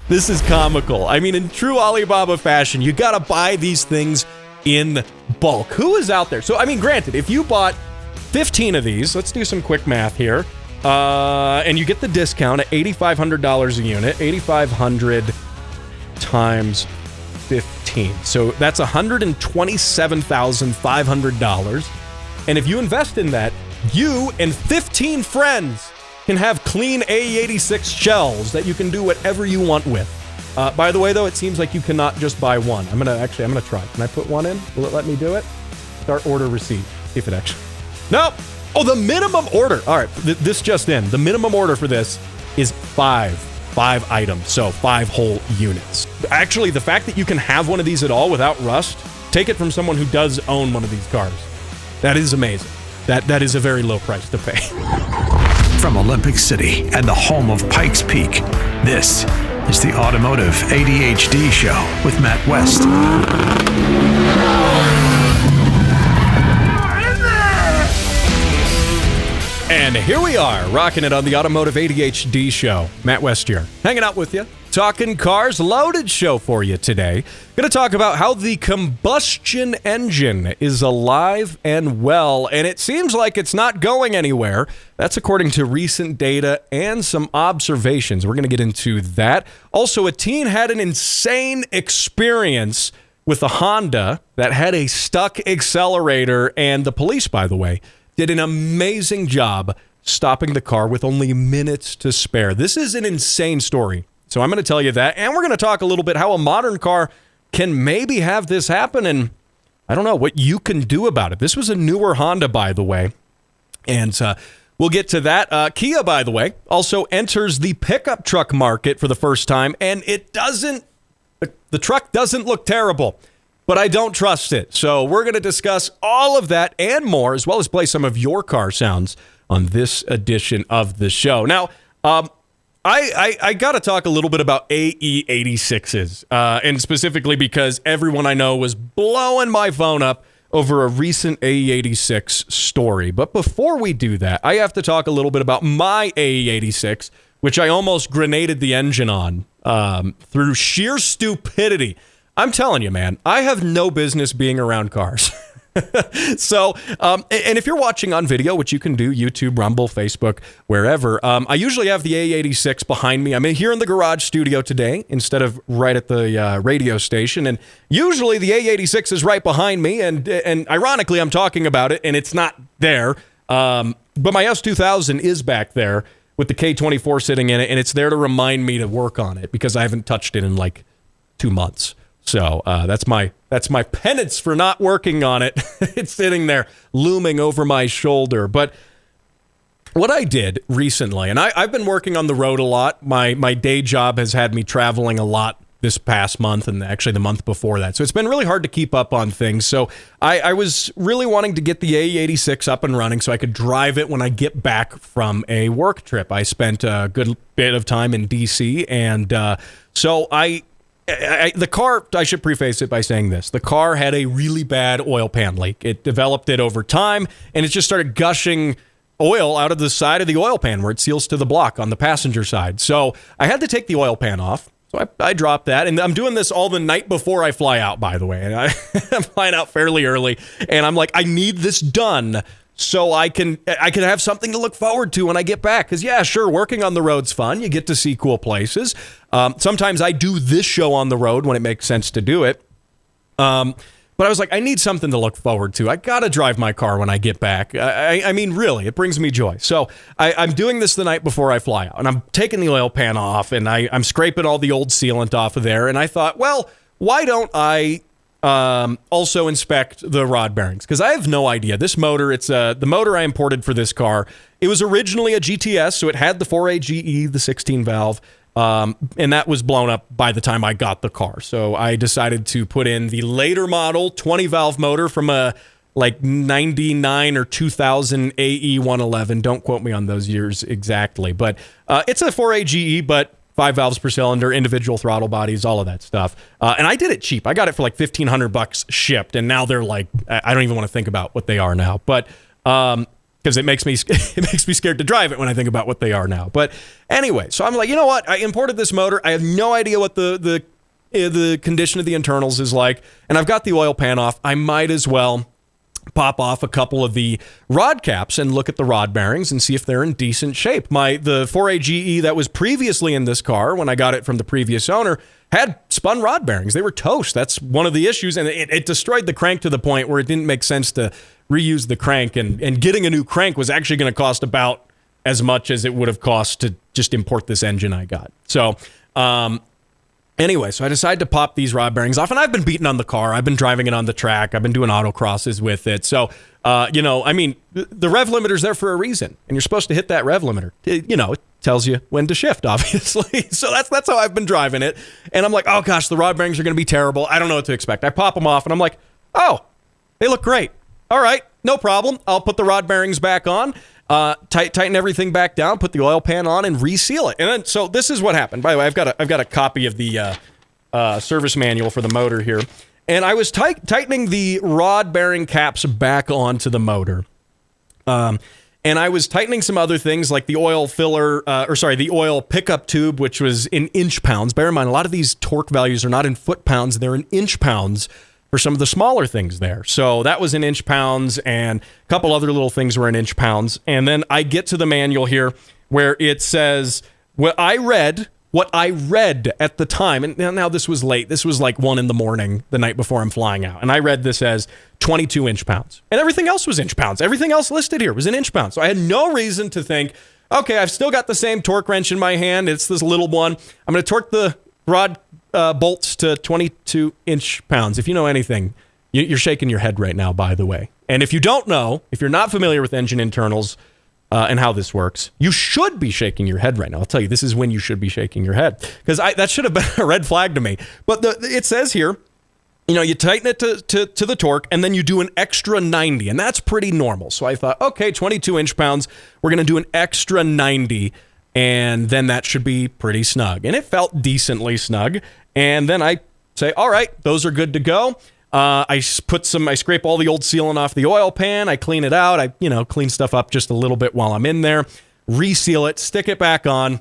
This is comical. I mean, in true Alibaba fashion, you got to buy these things in bulk. Who is out there? So, I mean, granted, if you bought 15 of these, let's do some quick math here, and you get the discount at $8,500 a unit, 8,500 times 15. So that's $127,500. And if you invest in that, you and 15 friends can have clean AE86 shells that you can do whatever you want with. By the way, though, it seems like you cannot just buy one. I'm gonna try. Can I put one in? Will it let me do it? Start order receipt. See if it actually... Nope! Oh, the minimum order. All right, this just in. The minimum order for this is 5 items, so 5 whole units. Actually, the fact that you can have one of these at all without rust, take it from someone who does own one of these cars. That is amazing. That is a very low price to pay. From Olympic City and the home of Pikes Peak, this is the Automotive ADHD Show with Matt West. And here we are, rocking it on the Automotive ADHD Show. Matt West here, hanging out with you, talking cars, loaded show for you today. Going to talk about how the combustion engine is alive and well, and it seems like it's not going anywhere. That's according to recent data and some observations. We're going to get into that. Also, a teen had an insane experience with a Honda that had a stuck accelerator, and the police, by the way, did an amazing job stopping the car with only minutes to spare. This is an insane story. So I'm going to tell you that, and we're going to talk a little bit how a modern car can maybe have this happen, and I don't know what you can do about it. This was a newer Honda, by the way, and we'll get to that. Kia, by the way, also enters the pickup truck market for the first time, and it doesn't, the truck doesn't look terrible, but I don't trust it. So we're going to discuss all of that and more, as well as play some of your car sounds on this edition of the show. Now, I got to talk a little bit about AE86s, and specifically because everyone I know was blowing my phone up over a recent AE86 story. But before we do that, I have to talk a little bit about my AE86, which I almost grenaded the engine on through sheer stupidity. I'm telling you, man, I have no business being around cars. So, and if you're watching on video, which you can do, YouTube, Rumble, Facebook, wherever, I usually have the A86 behind me. I'm here in the garage studio today instead of right at the radio station, and usually the A86 is right behind me, and ironically, I'm talking about it, and it's not there, but my S2000 is back there with the K24 sitting in it, and it's there to remind me to work on it because I haven't touched it in like 2 months. So that's my penance for not working on it. It's sitting there looming over my shoulder. But what I did recently, and I've been working on the road a lot. My day job has had me traveling a lot this past month and actually the month before that. So it's been really hard to keep up on things. So I was really wanting to get the AE86 up and running so I could drive it when I get back from a work trip. I spent a good bit of time in D.C. and so the car, I should preface it by saying this. The car had a really bad oil pan leak. It developed it over time, and it just started gushing oil out of the side of the oil pan where it seals to the block on the passenger side. So I had to take the oil pan off. So I dropped that, and I'm doing this all the night before I fly out, by the way. And I'm flying out fairly early, and I'm like, I need this done so I can have something to look forward to when I get back. Because, yeah, sure, working on the road's fun. You get to see cool places. Sometimes I do this show on the road when it makes sense to do it. But I was like, I need something to look forward to. I got to drive my car when I get back. I mean, really, it brings me joy. So I'm doing this the night before I fly out. And I'm taking the oil pan off, and I'm scraping all the old sealant off of there. And I thought, well, why don't I also inspect the rod bearings, because I have no idea. This motor, it's the motor I imported for this car. It was originally a GTS, so it had the 4A GE, the 16 valve, and that was blown up by the time I got the car. So I decided to put in the later model 20 valve motor from a like 99 or 2000 AE 111. Don't quote me on those years exactly, but it's a 4A GE, but 5 valves per cylinder, individual throttle bodies, all of that stuff. And I did it cheap. I got it for like $1,500 shipped, and now they're like, I don't even want to think about what they are now. But because it makes me scared to drive it when I think about what they are now. But anyway, so I'm like, you know what? I imported this motor. I have no idea what the condition of the internals is like, and I've got the oil pan off. I might as well pop off a couple of the rod caps and look at the rod bearings and see if they're in decent shape. The 4A GE that was previously in this car when I got it from the previous owner had spun rod bearings. They were toast. That's one of the issues, and it destroyed the crank to the point where it didn't make sense to reuse the crank, and getting a new crank was actually going to cost about as much as it would have cost to just import this engine I got. So, anyway, so I decided to pop these rod bearings off, and I've been beating on the car. I've been driving it on the track. I've been doing autocrosses with it. So, the rev limiter's there for a reason, and you're supposed to hit that rev limiter. It tells you when to shift, obviously. So that's how I've been driving it. And I'm like, oh gosh, the rod bearings are going to be terrible. I don't know what to expect. I pop them off, and I'm like, oh, they look great. All right, no problem. I'll put the rod bearings back on. Tighten everything back down, put the oil pan on, and reseal it. And then, so this is what happened. By the way, I've got a copy of the service manual for the motor here, and I was tightening the rod bearing caps back onto the motor, and I was tightening some other things like the oil filler, the oil pickup tube, which was in inch pounds. Bear in mind, a lot of these torque values are not in foot pounds; they're in inch pounds for some of the smaller things there. So that was in inch pounds, and a couple other little things were in inch pounds. And then I get to the manual here where it says what I read at the time, and now this was late. This was like 1 a.m, the night before I'm flying out. And I read this as 22 inch pounds. And everything else was inch pounds. Everything else listed here was in inch pounds. So I had no reason to think, okay, I've still got the same torque wrench in my hand. It's this little one. I'm going to torque the rod bolts to 22 inch pounds. If you know anything, you're shaking your head right now, by the way. And if you don't know, if you're not familiar with engine internals and how this works, you should be shaking your head right now. I'll tell you, this is when you should be shaking your head, because that should have been a red flag to me. But it says here, you tighten it to the torque, and then you do an extra 90, and that's pretty normal. So I thought, okay, 22 inch pounds, we're going to do an extra 90, and then that should be pretty snug. And it felt decently snug. And then I say, all right, those are good to go. I scrape all the old sealant off the oil pan. I clean it out. I, clean stuff up just a little bit while I'm in there, reseal it, stick it back on,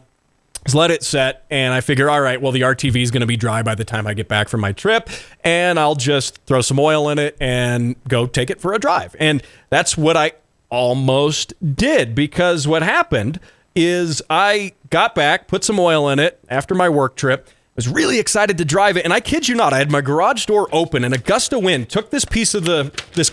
let it set. And I figure, all right, well, the RTV is going to be dry by the time I get back from my trip, and I'll just throw some oil in it and go take it for a drive. And that's what I almost did, because what happened is I got back, put some oil in it after my work trip, was really excited to drive it, and I kid you not, I had my garage door open, and a gust of wind took this piece of this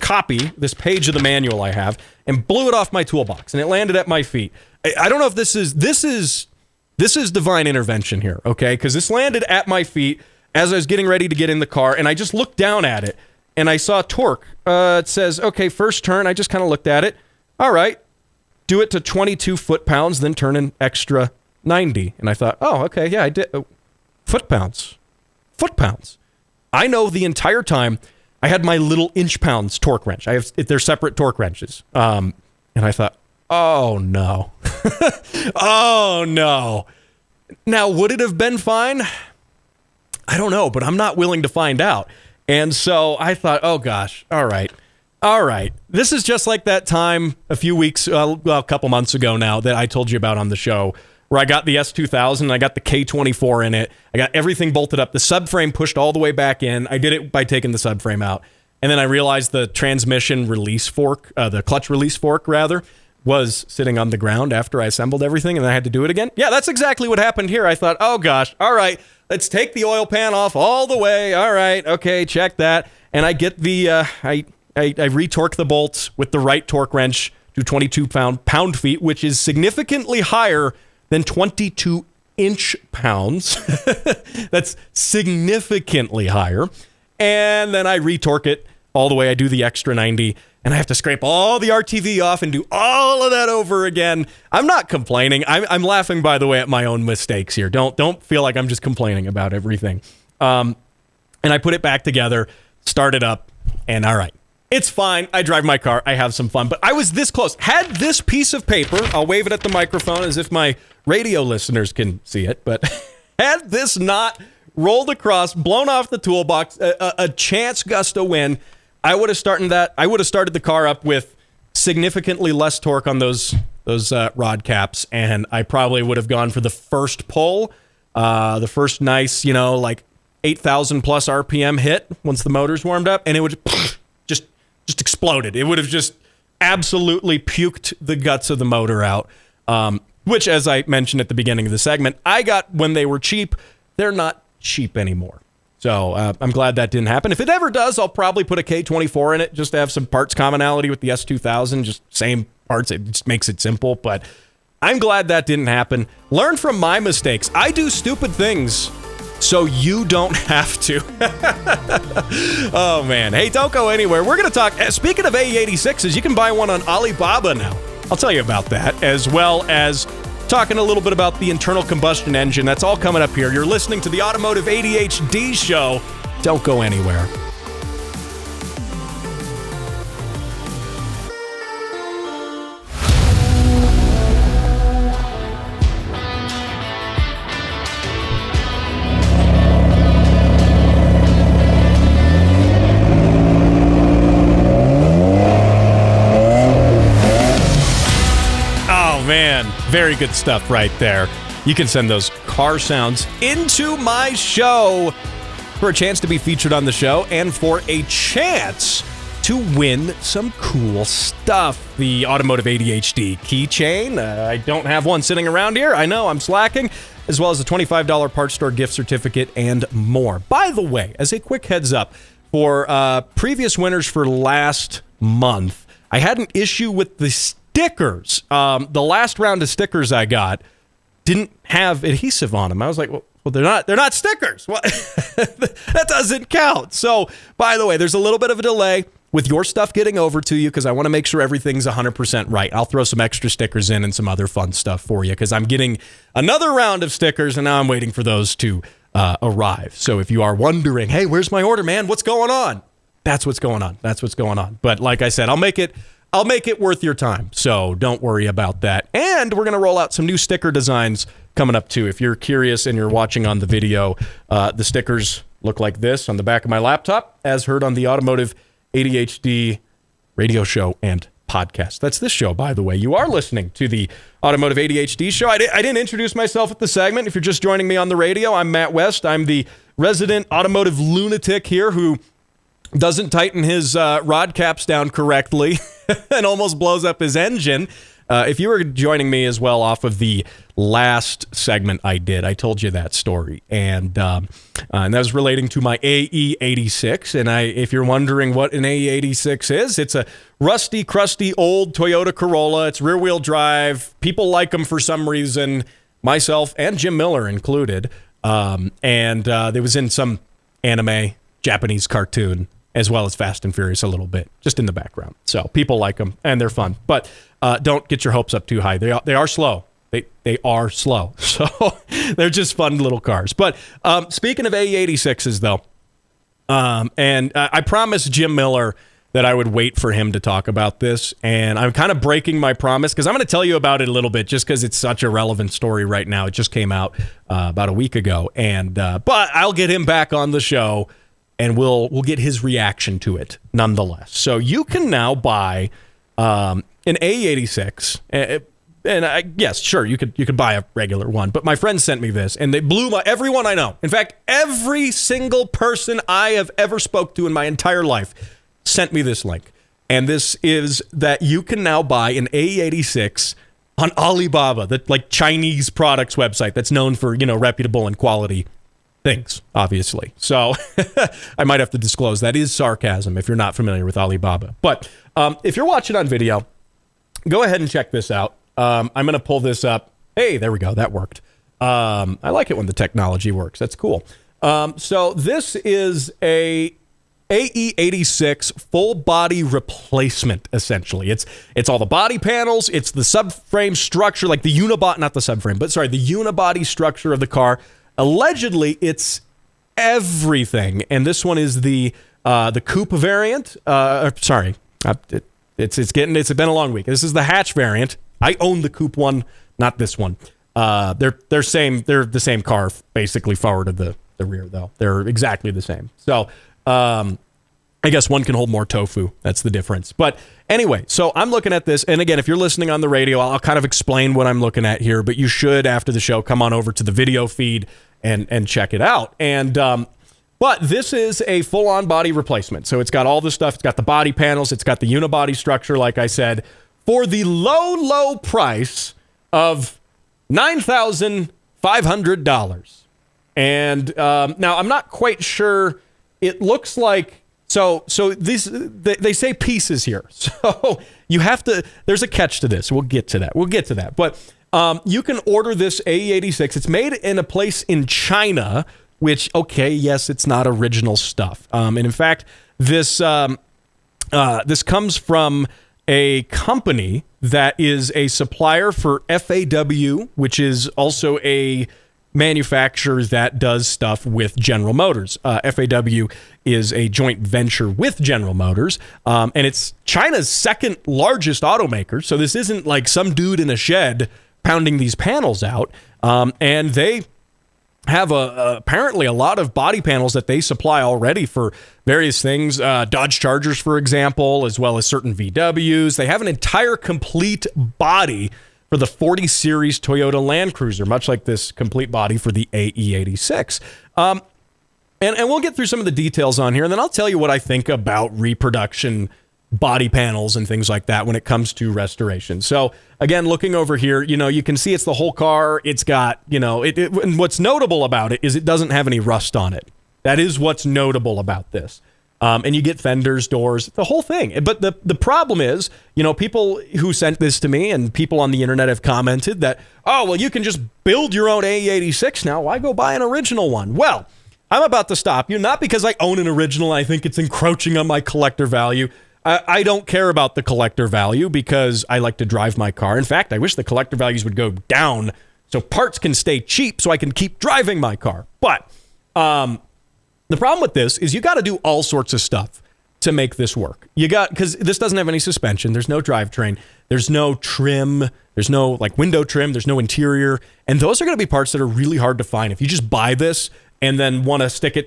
page of the manual I have, and blew it off my toolbox, and it landed at my feet. I don't know if this is divine intervention here, okay? Because this landed at my feet as I was getting ready to get in the car, and I just looked down at it, and I saw torque. It says, okay, first turn. I just kind of looked at it. All right, do it to 22 foot-pounds, then turn an extra 90. And I thought, oh, okay, yeah, I did. Foot-pounds. I know the entire time I had my little inch-pounds torque wrench. They're separate torque wrenches. And I thought, oh, no. Oh, no. Now, would it have been fine? I don't know, but I'm not willing to find out. And so I thought, oh, gosh, all right. This is just like that time a couple months ago now that I told you about on the show, where I got the S2000 and I got the K24 in it. I got everything bolted up. The subframe pushed all the way back in. I did it by taking the subframe out. And then I realized the transmission release fork, the clutch release fork, rather, was sitting on the ground after I assembled everything, and I had to do it again. Yeah, that's exactly what happened here. I thought, oh gosh, all right, let's take the oil pan off all the way. All right, okay, check that. And I get the, I retorque the bolts with the right torque wrench to 22 pound-feet, which is significantly higher than 22 inch pounds. That's significantly higher. And then I retorque it all the way. I do the extra 90, and I have to scrape all the RTV off and do all of that over again. I'm not complaining. I'm laughing, by the way, at my own mistakes here. Don't feel like I'm just complaining about everything. And I put it back together, start it up, and all right. It's fine. I drive my car. I have some fun. But I was this close. Had this piece of paper, I'll wave it at the microphone as if my radio listeners can see it, but had this not rolled across, blown off the toolbox, a chance gust of wind, I would have started the car up with significantly less torque on those rod caps, and I probably would have gone for the first pull, the first nice, like 8,000 plus RPM hit once the motor's warmed up, and it would just exploded. It would have just absolutely puked the guts of the motor out, which, as I mentioned at the beginning of the segment, I got when they were cheap. They're not cheap anymore. So I'm glad that didn't happen. If it ever does, I'll probably put a K24 in it just to have some parts commonality with the S2000, just same parts. It just makes it simple, but I'm glad that didn't happen. Learn from my mistakes. I do stupid things so you don't have to. Oh, man. Hey, don't go anywhere. We're going to talk, speaking of AE86s, you can buy one on Alibaba now. I'll tell you about that, as well as talking a little bit about the internal combustion engine. That's all coming up here. You're listening to the Automotive ADHD show. Don't go anywhere. Man, very good stuff right there. You can send those car sounds into my show for a chance to be featured on the show and for a chance to win some cool stuff. The Automotive ADHD keychain. I don't have one sitting around here. I know I'm slacking. As well as a $25 parts store gift certificate and more. By the way, as a quick heads up, for previous winners for last month, I had an issue with the stickers. The last round of stickers I got didn't have adhesive on them. I was like, well, they're not stickers. What? That doesn't count. So, by the way, there's a little bit of a delay with your stuff getting over to you because I want to make sure everything's 100% right. I'll throw some extra stickers in and some other fun stuff for you because I'm getting another round of stickers and now I'm waiting for those to arrive. So if you are wondering, hey, where's my order, man? What's going on? That's what's going on. That's what's going on. But like I said, I'll make it worth your time, so don't worry about that. And we're going to roll out some new sticker designs coming up, too. If you're curious and you're watching on the video, the stickers look like this on the back of my laptop, as heard on the Automotive ADHD radio show and podcast. That's this show, by the way. You are listening to the Automotive ADHD show. I didn't introduce myself at the segment. If you're just joining me on the radio, I'm Matt West. I'm the resident automotive lunatic here who doesn't tighten his rod caps down correctly and almost blows up his engine. If you were joining me as well off of the last segment I did, I told you that story. And that was relating to my AE86. And if you're wondering what an AE86 is, it's a rusty, crusty, old Toyota Corolla. It's rear-wheel drive. People like them for some reason, myself and Jim Miller included. It was in some anime, Japanese cartoon, as well as Fast and Furious a little bit, just in the background. So people like them, and they're fun. But don't get your hopes up too high. They are slow. They are slow. So they're just fun little cars. But speaking of AE86s, though, I promised Jim Miller that I would wait for him to talk about this, and I'm kind of breaking my promise because I'm going to tell you about it a little bit just because it's such a relevant story right now. It just came out about a week ago, but I'll get him back on the show, and we'll get his reaction to it nonetheless. So you can now buy an AE86, yes, sure, you could buy a regular one, but my friends sent me this, and they blew everyone I know. In fact, every single person I have ever spoke to in my entire life sent me this link, and this is that you can now buy an AE86 on Alibaba, the Chinese products website that's known for reputable and quality things, obviously. So I might have to disclose that is sarcasm if you're not familiar with Alibaba. But if you're watching on video, go ahead and check this out. I'm going to pull this up. Hey, there we go. That worked. I like it when the technology works. That's cool. So this is a AE86 full body replacement, essentially. It's all the body panels. It's the subframe structure, like the unibody, not the subframe, but sorry, the unibody structure of the car. Allegedly, it's everything, and this one is the coupe variant. It's been a long week. This is the hatch variant. I own the coupe one, not this one. They're the same car, basically forward of the rear, though. They're exactly the same. So, I guess one can hold more tofu. That's the difference. But anyway, so I'm looking at this. And again, if you're listening on the radio, I'll kind of explain what I'm looking at here. But you should, after the show, come on over to the video feed and check it out. And but this is a full-on body replacement. So it's got all this stuff. It's got the body panels. It's got the unibody structure, like I said, for the low, low price of $9,500. And now I'm not quite sure. It looks like... So these they say pieces here. So you have to. There's a catch to this. We'll get to that. But you can order this AE86. It's made in a place in China. Which, okay, yes, it's not original stuff. And in fact, this comes from a company that is a supplier for FAW, which is also a manufacturer that does stuff with General Motors. FAW is a joint venture with General Motors, and it's China's second largest automaker. So this isn't like some dude in a shed pounding these panels out. And they have apparently a lot of body panels that they supply already for various things, Dodge Chargers, for example, as well as certain VWs. They have an entire complete body for the 40 Series Toyota Land Cruiser, much like this complete body for the AE86. And we'll get through some of the details on here, and then I'll tell you what I think about reproduction body panels and things like that when it comes to restoration. So again, looking over here, you can see it's the whole car. It's got, and what's notable about it is it doesn't have any rust on it. That is what's notable about this. And you get fenders, doors, the whole thing. But the problem is, people who sent this to me and people on the internet have commented that, oh, well, you can just build your own AE86 now. Why go buy an original one? Well, I'm about to stop you, not because I own an original. I think it's encroaching on my collector value. I don't care about the collector value because I like to drive my car. In fact, I wish the collector values would go down so parts can stay cheap so I can keep driving my car. But the problem with this is you got to do all sorts of stuff to make this work. Because this doesn't have any suspension. There's no drivetrain. There's no trim. There's no window trim. There's no interior. And those are going to be parts that are really hard to find if you just buy this and then want to stick an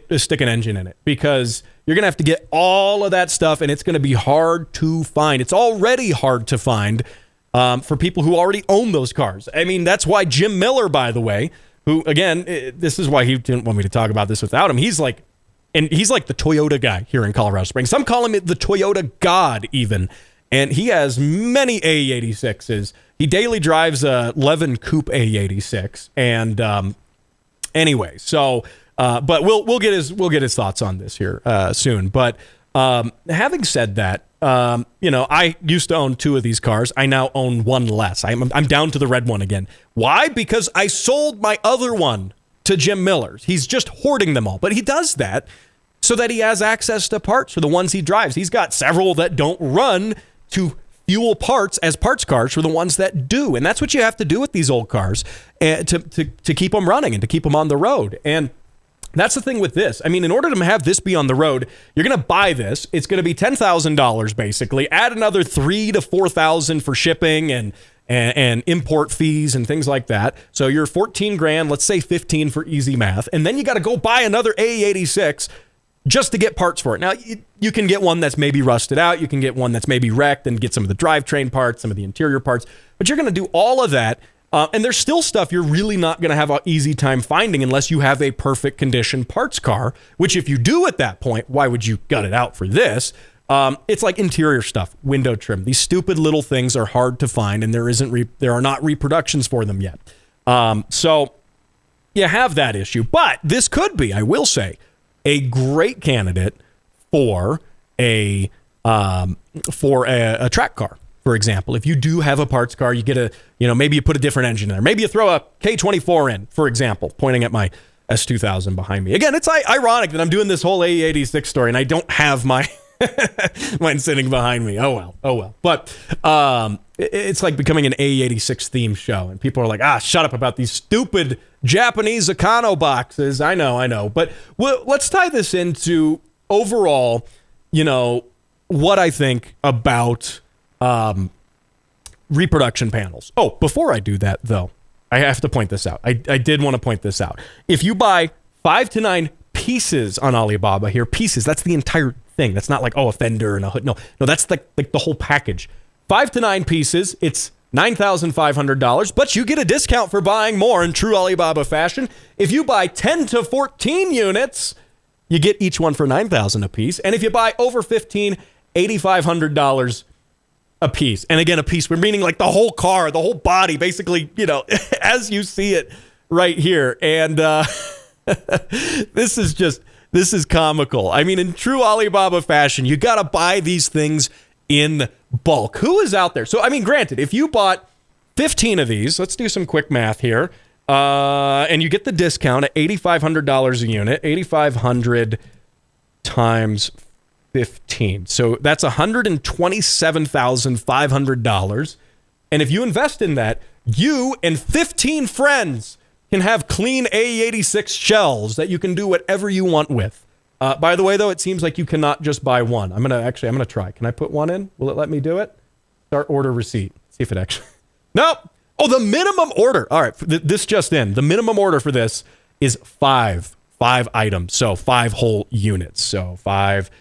engine in it, because you're going to have to get all of that stuff, and it's going to be hard to find. It's already hard to find for people who already own those cars. I mean, that's why Jim Miller, by the way, who, again, this is why he didn't want me to talk about this without him. He's like the Toyota guy here in Colorado Springs. Some call him the Toyota God even, and he has many AE86s. He daily drives a 11 Coupe AE86, and anyway, so but we'll get his thoughts on this here soon. But having said that, I used to own 2 of these cars. I now own 1 less. I'm down to the red one again. Why? Because I sold my other one to Jim Miller's. He's just hoarding them all, but he does that so that he has access to parts for the ones he drives. He's got several that don't run to fuel parts as parts cars for the ones that do. And that's what you have to do with these old cars to keep them running and to keep them on the road. And that's the thing with this. I mean, in order to have this be on the road, you're going to buy this. It's going to be $10,000 basically. Add another $3,000 to $4,000 for shipping and import fees and things like that. So you're $14,000, let's say 15 for easy math. And then you got to go buy another AE86 just to get parts for it. Now, you can get one that's maybe rusted out. You can get one that's maybe wrecked and get some of the drivetrain parts, some of the interior parts. But you're going to do all of that. And there's still stuff you're really not going to have an easy time finding unless you have a perfect condition parts car, which if you do at that point, why would you gut it out for this? It's like interior stuff, window trim. These stupid little things are hard to find, and there are not reproductions for them yet. So you have that issue. But this could be, I will say, a great candidate for a track car. For example, if you do have a parts car, you get maybe you put a different engine in there. Maybe you throw a K24 in, for example, pointing at my S2000 behind me. Again, it's ironic that I'm doing this whole AE86 story and I don't have my mine sitting behind me. Oh well. But it's like becoming an AE86 theme show, and people are like, shut up about these stupid Japanese Econo boxes. I know. But let's tie this into overall, what I think about reproduction panels. Oh, before I do that, though, I have to point this out. I did want to point this out. If you buy 5 to 9 pieces on Alibaba here. Pieces. That's the entire thing. That's not like, a fender and a hood. No, that's like the whole package. 5 to 9 pieces. It's $9,500, but you get a discount for buying more in true Alibaba fashion. If you buy 10 to 14 units, you get each one for $9,000 a piece. And if you buy over 15, $8,500 a piece. And again, a piece, we're meaning like the whole car, the whole body, basically, as you see it right here. And this is comical. I mean, in true Alibaba fashion, you got to buy these things in bulk. Who is out there? So, I mean, granted, if you bought 15 of these, let's do some quick math here, and you get the discount at $8,500 a unit, 8,500 times 15. So that's $127,500. And if you invest in that, you and 15 friends can have clean AE86 shells that you can do whatever you want with. By the way, though, it seems like you cannot just buy one. I'm going to try. Can I put one in? Will it let me do it? Start order receipt. See if it actually... Nope. Oh, the minimum order. All right. This just in. The minimum order for this is 5 items. So 5 whole units. So 5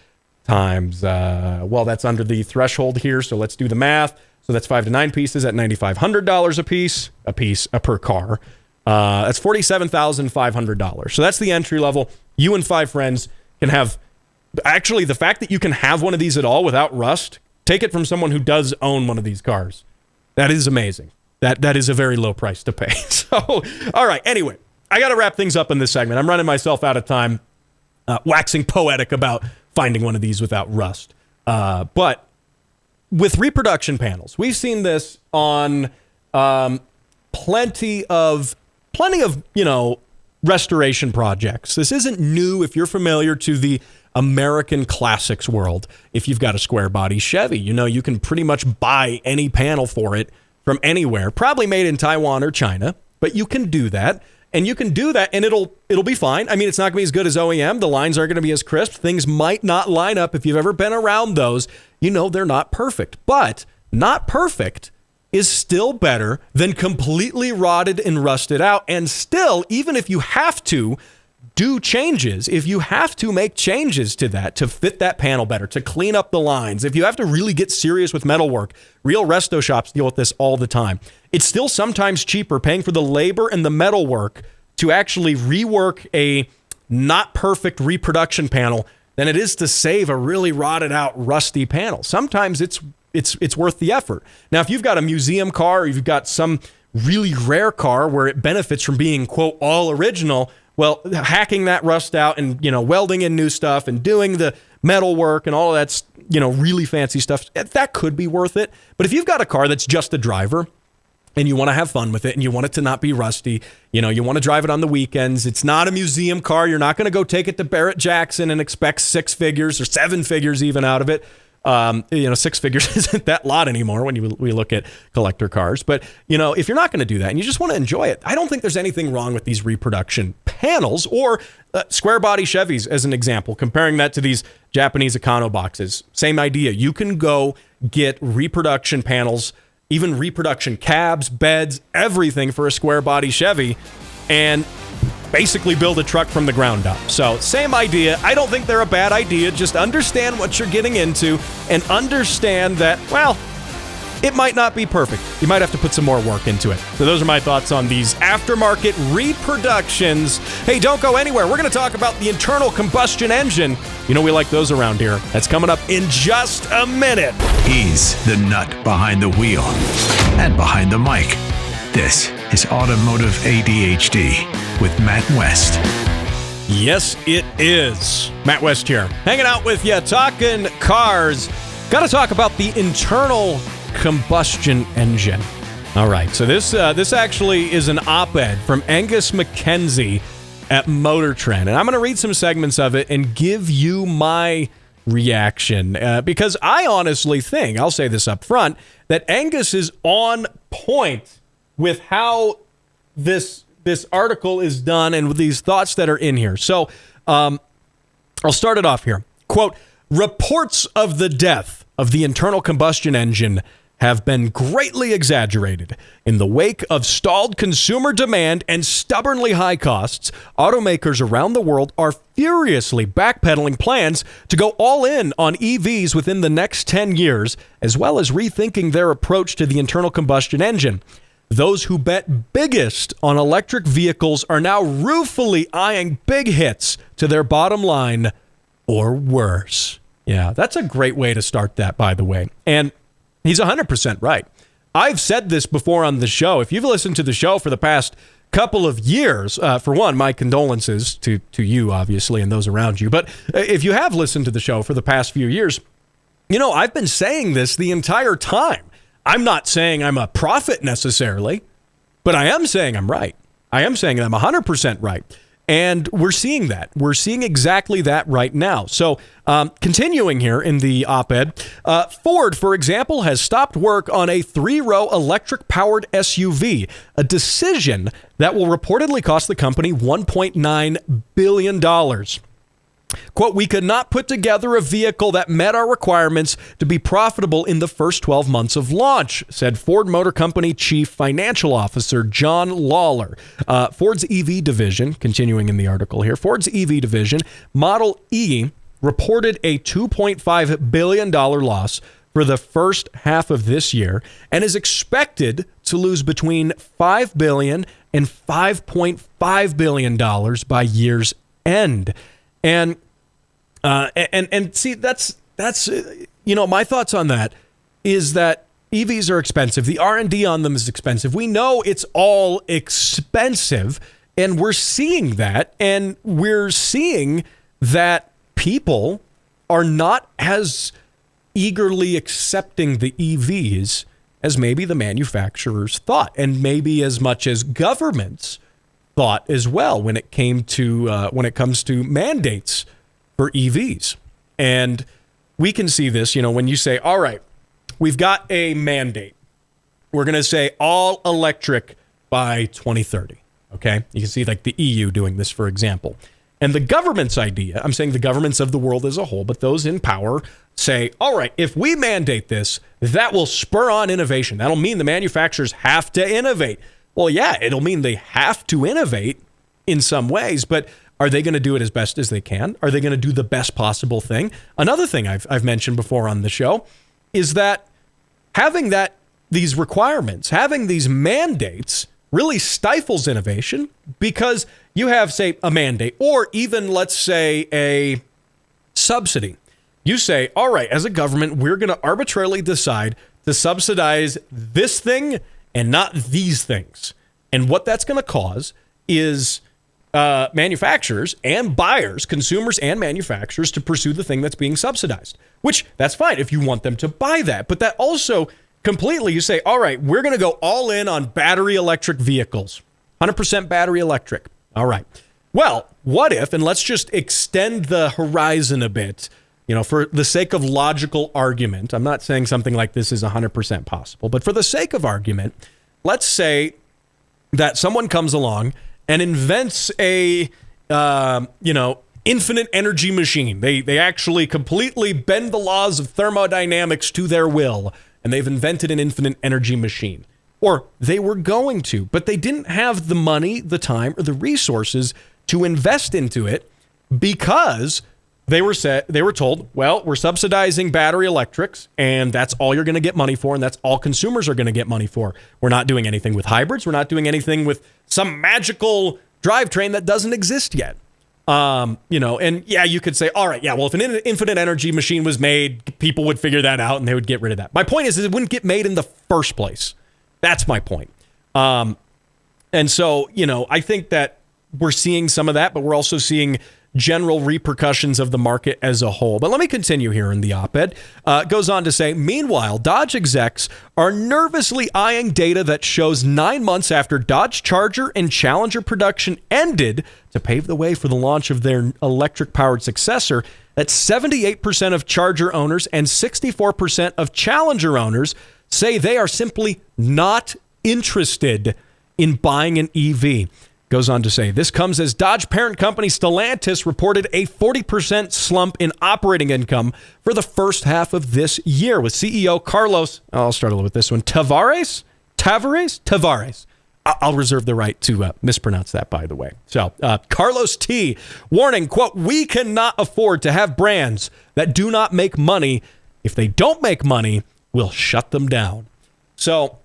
times, that's under the threshold here. So let's do the math. So that's 5 to 9 pieces at $9,500 a piece per car. That's $47,500. So that's the entry level. You and 5 friends can have, actually, the fact that you can have one of these at all without rust, take it from someone who does own one of these cars. That is amazing. That is a very low price to pay. So, all right. Anyway, I got to wrap things up in this segment. I'm running myself out of time, waxing poetic about finding one of these without rust. But with reproduction panels, we've seen this on plenty of restoration projects. This isn't new if you're familiar to the American classics world. If you've got a square body Chevy, you can pretty much buy any panel for it from anywhere, probably made in Taiwan or China, but you can do that. And you can do that and it'll be fine. I mean, it's not going to be as good as OEM. The lines aren't going to be as crisp. Things might not line up. If you've ever been around those, they're not perfect. But not perfect is still better than completely rotted and rusted out. And still, even if you have to do changes, if you have to make changes to that to fit that panel better, to clean up the lines, if you have to really get serious with metalwork, real resto shops deal with this all the time. It's still sometimes cheaper paying for the labor and the metalwork to actually rework a not perfect reproduction panel than it is to save a really rotted out, rusty panel. Sometimes it's worth the effort. Now, if you've got a museum car or you've got some really rare car where it benefits from being, quote, all original, well, hacking that rust out and, welding in new stuff and doing the metal work and all of that's, really fancy stuff, that could be worth it. But if you've got a car that's just a driver and you want to have fun with it and you want it to not be rusty, you want to drive it on the weekends, it's not a museum car, you're not going to go take it to Barrett-Jackson and expect 6 figures or 7 figures even out of it. 6 figures isn't that lot anymore when we look at collector cars. But, if you're not going to do that and you just want to enjoy it, I don't think there's anything wrong with these reproduction panels or square body Chevys as an example, comparing that to these Japanese Econo boxes. Same idea. You can go get reproduction panels, even reproduction cabs, beds, everything for a square body Chevy and basically build a truck from the ground up. So same idea. I don't think they're a bad idea. Just understand what you're getting into and understand that, it might not be perfect. You might have to put some more work into it. So those are my thoughts on these aftermarket reproductions. Hey, don't go anywhere. We're going to talk about the internal combustion engine. We like those around here. That's coming up in just a minute. He's the nut behind the wheel and behind the mic. This is Automotive ADHD with Matt West. Yes, it is. Matt West here, hanging out with you, talking cars. Got to talk about the internal combustion engine. All right, so this actually is an op-ed from Angus McKenzie at Motor Trend, and I'm going to read some segments of it and give you my reaction because I honestly think, I'll say this up front, that Angus is on point with how this article is done and with these thoughts that are in here. So I'll start it off here. Quote, reports of the death of the internal combustion engine have been greatly exaggerated. In the wake of stalled consumer demand and stubbornly high costs, automakers around the world are furiously backpedaling plans to go all in on EVs within the next 10 years, as well as rethinking their approach to the internal combustion engine. Those who bet biggest on electric vehicles are now ruefully eyeing big hits to their bottom line, or worse. Yeah, that's a great way to start that, by the way. And he's 100% right. I've said this before on the show. If you've listened to the show for the past couple of years, for one, my condolences to you, obviously, and those around you. But if you have listened to the show for the past few years, you know, I've been saying this the entire time. I'm not saying I'm a prophet necessarily, but I am saying I'm right. I am saying I'm 100% right. And we're seeing that. We're seeing exactly that right now. So continuing here in the op-ed, Ford, for example, has stopped work on a 3-row electric-powered SUV, a decision that will reportedly cost the company $1.9 billion. Quote, "We could not put together a vehicle that met our requirements to be profitable in the first 12 months of launch," said Ford Motor Company Chief Financial Officer John Lawler. Ford's EV division, continuing in the article here, Ford's EV division, Model E, reported a $2.5 billion loss for the first half of this year and is expected to lose between $5 billion and $5.5 billion by year's end. And see, that's you know, my thoughts on that is that EVs are expensive. The R&D on them is expensive. We know it's all expensive, and we're seeing that, and we're seeing that people are not as eagerly accepting the EVs as maybe the manufacturers thought, and maybe as much as governments thought as well when it comes to mandates for EVs. And we can see this, you know, when you say, all right, we've got a mandate. We're going to say all electric by 2030. Okay. You can see like the EU doing this, for example. And the government's idea, I'm saying the governments of the world as a whole, but those in power say, all right, if we mandate this, that will spur on innovation. That'll mean the manufacturers have to innovate. Well, yeah, it'll mean they have to innovate in some ways, but are they going to do it as best as they can? Are they going to do the best possible thing? Another thing I've mentioned before on the show is that having these requirements, having these mandates really stifles innovation, because you have, say, a mandate, or even, let's say, a subsidy. You say, all right, as a government, we're going to arbitrarily decide to subsidize this thing and not these things. And what that's going to cause is manufacturers and buyers, consumers and manufacturers, to pursue the thing that's being subsidized, which that's fine if you want them to buy that. But that also completely, you say, all right, we're going to go all in on battery electric vehicles, 100% battery electric. All right. Well, what if, and let's just extend the horizon a bit, you know, for the sake of logical argument. I'm not saying something like this is 100% possible, but for the sake of argument, let's say that someone comes along and invents a, infinite energy machine. They actually completely bend the laws of thermodynamics to their will, and they've invented an infinite energy machine. Or they were going to, but they didn't have the money, the time, or the resources to invest into it because they were told, well, we're subsidizing battery electrics, and that's all you're going to get money for, and that's all consumers are going to get money for. We're not doing anything with hybrids. We're not doing anything with some magical drivetrain that doesn't exist yet. And yeah, you could say, all right, yeah, well, if an infinite energy machine was made, people would figure that out and they would get rid of that. My point is it wouldn't get made in the first place. That's my point. And so, I think that we're seeing some of that, but we're also seeing general repercussions of the market as a whole. But let me continue here in the op-ed. It goes on to say, meanwhile, Dodge execs are nervously eyeing data that shows 9 months after Dodge Charger and Challenger production ended to pave the way for the launch of their electric-powered successor, that 78% of Charger owners and 64% of Challenger owners say they are simply not interested in buying an EV. Goes on to say, this comes as Dodge parent company Stellantis reported a 40% slump in operating income for the first half of this year, with CEO Carlos, I'll struggle with this one, Tavares. I'll reserve the right to mispronounce that, by the way. So, Carlos T. warning, quote, we cannot afford to have brands that do not make money. If they don't make money, we'll shut them down. So,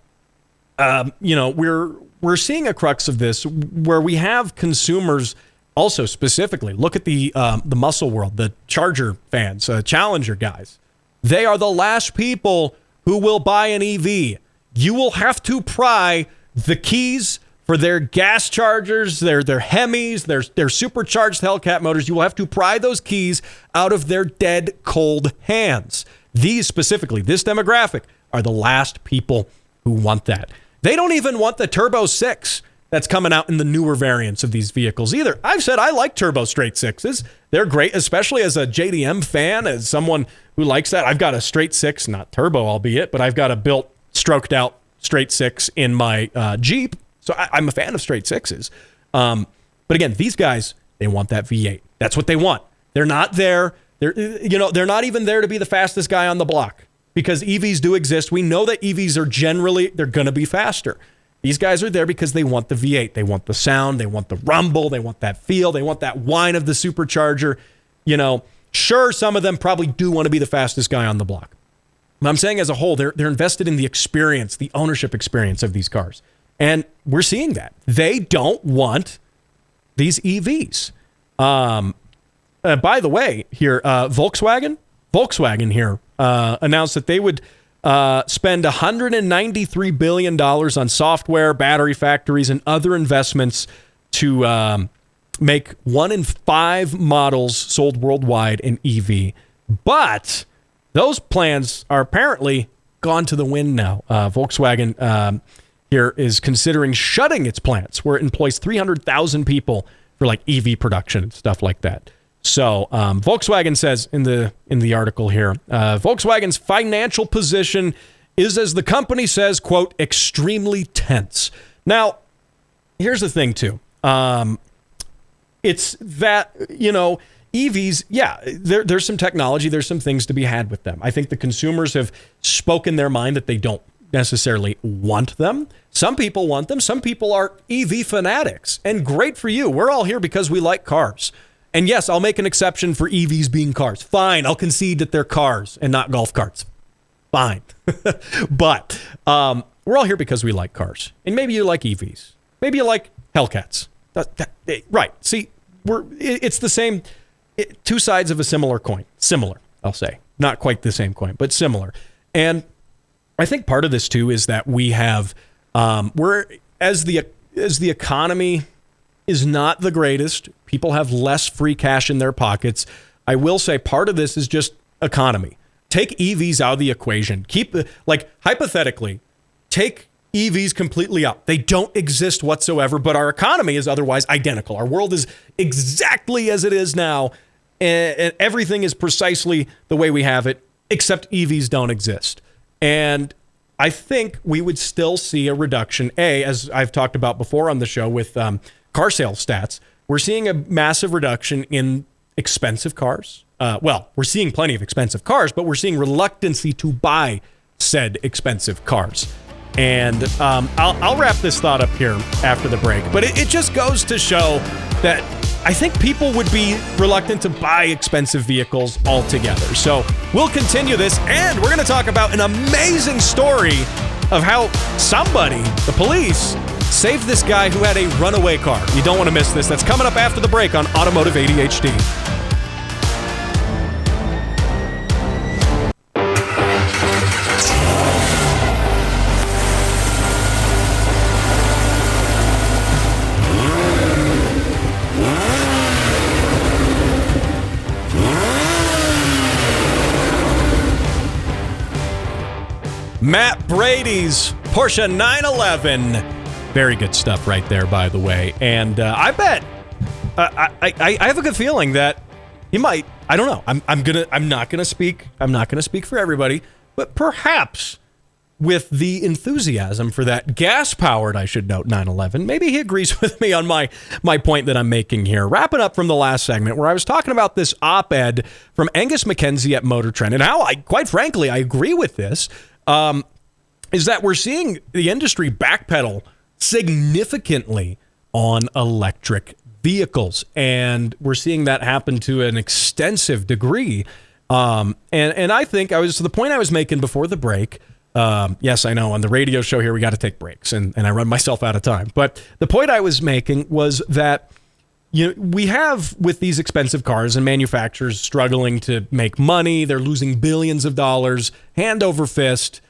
we're seeing a crux of this where we have consumers also specifically look at the muscle world, the Charger fans, Challenger guys. They are the last people who will buy an EV. You will have to pry the keys for their gas chargers, their Hemis, their supercharged Hellcat motors. You will have to pry those keys out of their dead cold hands. These specifically, this demographic, are the last people who want that. They don't even want the Turbo 6 that's coming out in the newer variants of these vehicles either. I've said I like Turbo straight 6s. They're great, especially as a JDM fan, as someone who likes that. I've got a straight 6, not turbo albeit, but I've got a built, stroked out straight 6 in my Jeep. So I'm a fan of straight 6s. But again, these guys, they want that V8. That's what they want. They're not there. They're not even there to be the fastest guy on the block, because EVs do exist. We know that EVs are generally, they're going to be faster. These guys are there because they want the V8. They want the sound. They want the rumble. They want that feel. They want that whine of the supercharger. Sure, some of them probably do want to be the fastest guy on the block. But I'm saying as a whole, they're invested in the experience, the ownership experience of these cars. And we're seeing that. They don't want these EVs. By the way, here, Volkswagen here announced that they would spend $193 billion on software, battery factories, and other investments to make 1 in 5 models sold worldwide an EV. But those plans are apparently gone to the wind now. Volkswagen here is considering shutting its plants where it employs 300,000 people for like EV production and stuff like that. So Volkswagen says in the article here, Volkswagen's financial position is, as the company says, quote, extremely tense. Now, here's the thing, too. It's that, EVs, yeah, there's some technology, there's some things to be had with them. I think the consumers have spoken their mind that they don't necessarily want them. Some people want them. Some people are EV fanatics. And great for you. We're all here because we like cars. And yes, I'll make an exception for EVs being cars. Fine, I'll concede that they're cars and not golf carts. Fine. But we're all here because we like cars. And maybe you like EVs. Maybe you like Hellcats. Right. See, it's the same, two sides of a similar coin. Similar, I'll say. Not quite the same coin, but similar. And I think part of this, too, is that we have, as the economy is not the greatest, people have less free cash in their pockets. I will say part of this is just economy. Take EVs out of the equation. Hypothetically, take EVs completely out. They don't exist whatsoever, but our economy is otherwise identical. Our world is exactly as it is now, and everything is precisely the way we have it, except EVs don't exist. And I think we would still see a reduction, as I've talked about before on the show with car sales stats. We're seeing a massive reduction in expensive cars. We're seeing plenty of expensive cars, but we're seeing reluctancy to buy said expensive cars. And I'll wrap this thought up here after the break. But it just goes to show that I think people would be reluctant to buy expensive vehicles altogether. So we'll continue this, and we're going to talk about an amazing story of how somebody, the police, saved this guy who had a runaway car. You don't want to miss this. That's coming up after the break on Automotive ADHD. Matt Brady's Porsche 911. Very good stuff right there, by the way. And I bet I have a good feeling that he might. I don't know. I'm not gonna speak for everybody, but perhaps with the enthusiasm for that gas-powered, I should note, 911. Maybe he agrees with me on my point that I'm making here. Wrapping up from the last segment where I was talking about this op-ed from Angus McKenzie at Motor Trend, and how quite frankly, I agree with this, is that we're seeing the industry backpedal significantly on electric vehicles. And we're seeing that happen to an extensive degree. And I think the point I was making before the break. Yes, I know on the radio show here, we got to take breaks and I run myself out of time. But the point I was making was that, we have with these expensive cars and manufacturers struggling to make money. They're losing billions of dollars hand over fist,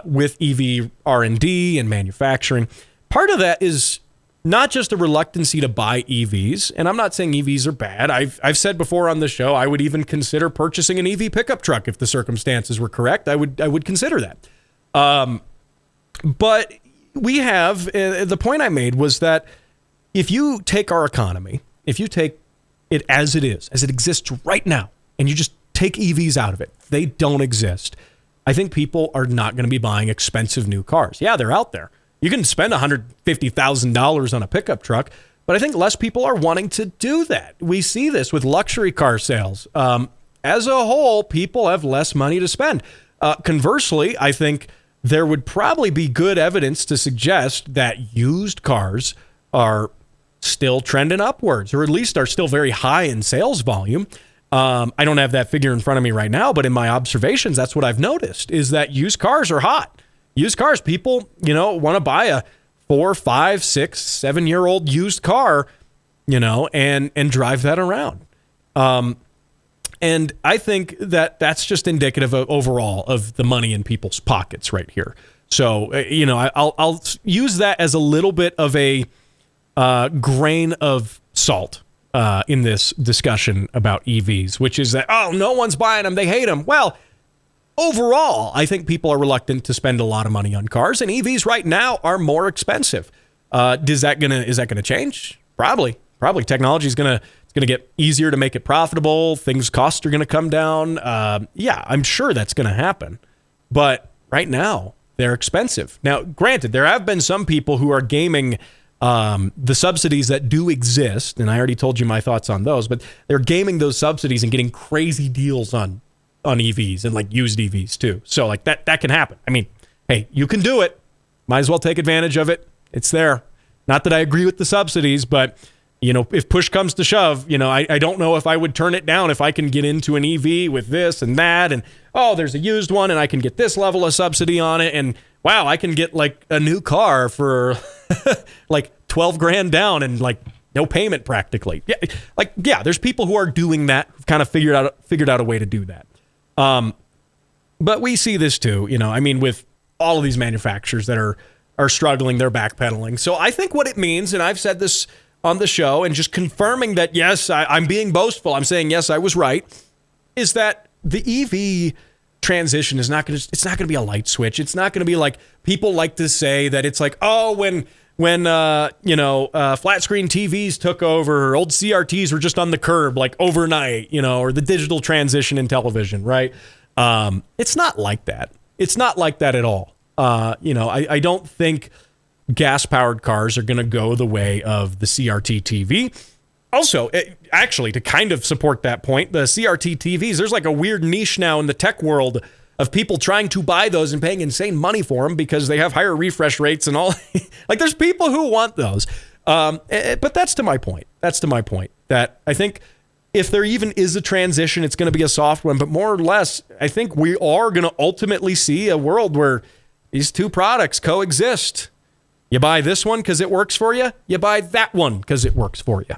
with EV R&D and manufacturing. Part of that is not just a reluctancy to buy EVs, and I'm not saying EVs are bad. I've said before on the show, I would even consider purchasing an EV pickup truck if the circumstances were correct. I would consider that. But we have, the point I made was that if you take our economy, if you take it as it is, as it exists right now, and you just take EVs out of it, they don't exist. I think people are not going to be buying expensive new cars. Yeah, they're out there. You can spend $150,000 on a pickup truck, but I think less people are wanting to do that. We see this with luxury car sales. As a whole, people have less money to spend. Conversely, I think there would probably be good evidence to suggest that used cars are still trending upwards, or at least are still very high in sales volume. I don't have that figure in front of me right now, but in my observations, that's what I've noticed, is that used cars are hot. Used cars, people, want to buy a 4, 5, 6, 7-year-old used car, and drive that around. And I think that that's just indicative of overall of the money in people's pockets right here. So, I'll use that as a little bit of a grain of salt in this discussion about EVs, which is that, no one's buying them, they hate them. Well, overall, I think people are reluctant to spend a lot of money on cars, and EVs right now are more expensive. Is that gonna change? Probably. Technology is gonna get easier to make it profitable. Costs are gonna come down. Yeah, I'm sure that's gonna happen. But right now, they're expensive. Now, granted, there have been some people who are gaming the subsidies that do exist, and I already told you my thoughts on those, but they're gaming those subsidies and getting crazy deals on EVs and like used EVs too. So like that can happen. I mean, hey, you can do it. Might as well take advantage of it. It's there. Not that I agree with the subsidies, but if push comes to shove, I don't know if I would turn it down if I can get into an EV with this and that, and there's a used one and I can get this level of subsidy on it, and wow, I can get like a new car for like $12,000 down and like no payment practically. Yeah, there's people who are doing that, who've kind of figured out a way to do that. But we see this too, with all of these manufacturers that are struggling, they're backpedaling. So I think what it means, and I've said this on the show, and just confirming that, yes, I'm being boastful, I'm saying, yes, I was right, is that the EV transition is it's not going to be a light switch. It's not going to be like people like to say that it's like, when flat screen TVs took over, old CRTs were just on the curb like overnight, or the digital transition in television, right? It's not like that. It's not like that at all. I don't think gas-powered cars are going to go the way of the CRT TV. Also, actually, to kind of support that point, the CRT TVs, there's like a weird niche now in the tech world of people trying to buy those and paying insane money for them because they have higher refresh rates and all. Like, there's people who want those. But that's to my point. That I think if there even is a transition, it's going to be a soft one. But more or less, I think we are going to ultimately see a world where these two products coexist. You buy this one because it works for you. You buy that one because it works for you.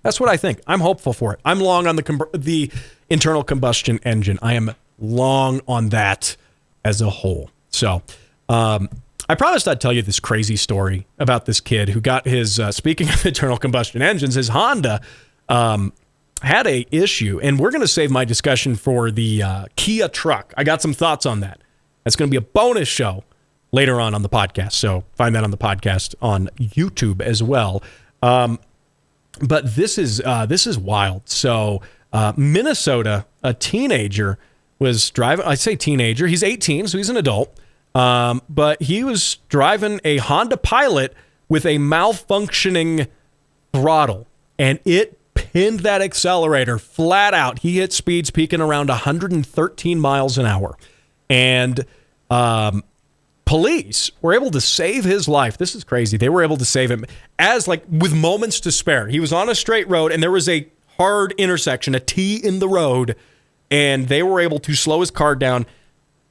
That's what I think. I'm hopeful for it. I'm long on the internal combustion engine. I am long on that as a whole. So I promised I'd tell you this crazy story about this kid who got his, speaking of internal combustion engines, his Honda had a issue. And we're going to save my discussion for the Kia truck. I got some thoughts on that. That's going to be a bonus show later on the podcast. So find that on the podcast on YouTube as well. But this is wild. So Minnesota, a teenager was driving. I say teenager. He's 18, so he's an adult. But he was driving a Honda Pilot with a malfunctioning throttle, and it pinned that accelerator flat out. He hit speeds peaking around 113 miles an hour. And police were able to save his life. This is crazy. They were able to save him with moments to spare. He was on a straight road, and there was a hard intersection, a T in the road, and they were able to slow his car down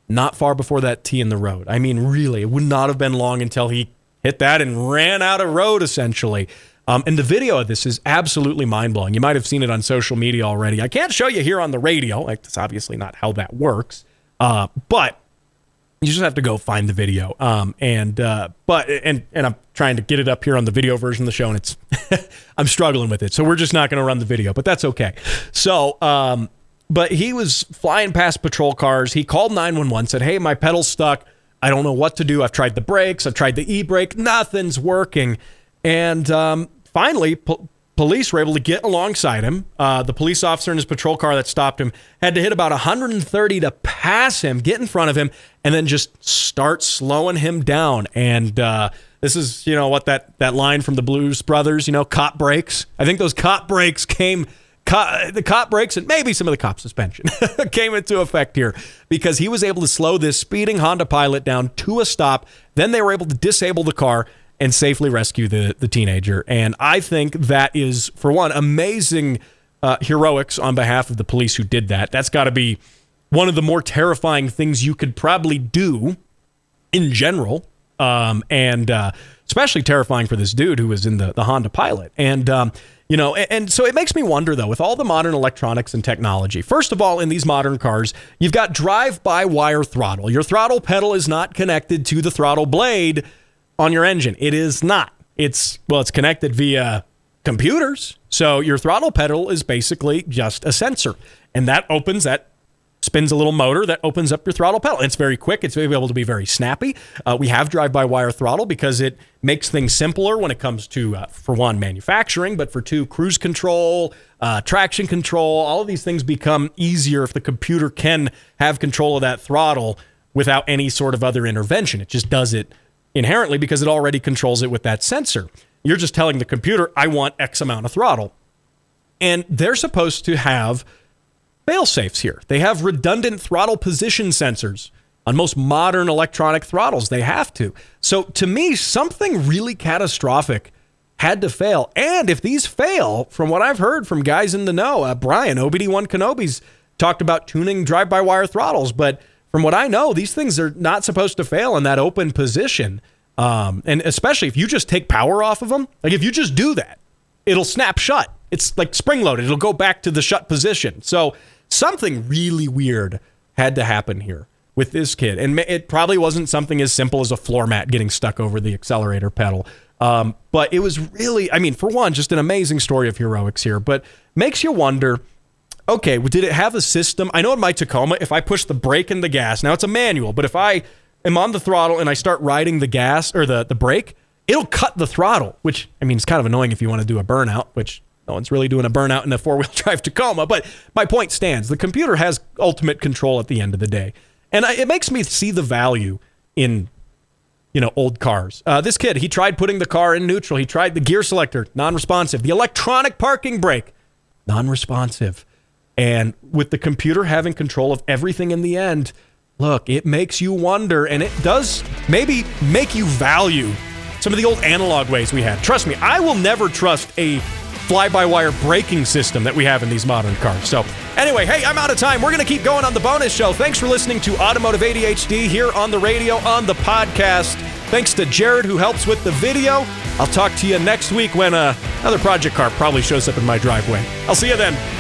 not far before that T in the road. I mean, really, it would not have been long until he hit that and ran out of road, essentially. And the video of this is absolutely mind-blowing. You might have seen it on social media already. I can't show you here on the radio. That's obviously not how that works. But you just have to go find the video. And I'm trying to get it up here on the video version of the show, and it's I'm struggling with it. So we're just not going to run the video, but that's okay. So, but he was flying past patrol cars. He called 911, said, "Hey, my pedal's stuck. I don't know what to do. I've tried the brakes. I've tried the e-brake. Nothing's working." And finally, police were able to get alongside him. The police officer in his patrol car that stopped him had to hit about 130 to pass him, get in front of him, and then just start slowing him down. And this is, what that line from the Blues Brothers, cop brakes. I think those cop brakes the cop brakes and maybe some of the cop suspension came into effect here because he was able to slow this speeding Honda Pilot down to a stop. Then they were able to disable the car and safely rescue the teenager. And I think that is, for one, amazing heroics on behalf of the police who did that. That's got to be one of the more terrifying things you could probably do in general, and especially terrifying for this dude who was in the Honda Pilot. And, and so it makes me wonder, though, with all the modern electronics and technology, first of all, in these modern cars, you've got drive-by-wire throttle. Your throttle pedal is not connected to the throttle blade on your engine. It is not. It's connected via computers. So your throttle pedal is basically just a sensor. And that spins a little motor that opens up your throttle pedal. It's very quick. It's able to be very snappy. We have drive-by-wire throttle because it makes things simpler when it comes to, for one, manufacturing, but for two, cruise control, traction control. All of these things become easier if the computer can have control of that throttle without any sort of other intervention. It just does it inherently because it already controls it with that sensor. You're just telling the computer, I want X amount of throttle. And they're supposed to have fail-safes here. They have redundant throttle position sensors on most modern electronic throttles. They have to. So to me, something really catastrophic had to fail. And if these fail, from what I've heard from guys in the know, Brian, OBD1 Kenobi's talked about tuning drive-by-wire throttles, but from what I know, these things are not supposed to fail in that open position. And especially if you just take power off of them, like if you just do that, it'll snap shut. It's like spring-loaded. It'll go back to the shut position. So something really weird had to happen here with this kid. And it probably wasn't something as simple as a floor mat getting stuck over the accelerator pedal. But it was really, for one, just an amazing story of heroics here. But makes you wonder, okay, did it have a system? I know in my Tacoma, if I push the brake and the gas, now it's a manual, but if I am on the throttle and I start riding the gas or the brake, it'll cut the throttle, which, it's kind of annoying if you want to do a burnout, which no one's really doing a burnout in a four-wheel drive Tacoma. But my point stands. The computer has ultimate control at the end of the day. And it makes me see the value in, old cars. This kid, he tried putting the car in neutral. He tried the gear selector, non-responsive. The electronic parking brake, non-responsive. And with the computer having control of everything in the end, look, it makes you wonder, and it does maybe make you value some of the old analog ways we had. Trust me, I will never trust a fly-by-wire braking system that we have in these modern cars. So anyway, hey, I'm out of time. We're going to keep going on the bonus show. Thanks for listening to Automotive ADHD here on the radio, on the podcast. Thanks to Jared, who helps with the video. I'll talk to you next week when another project car probably shows up in my driveway. I'll see you then.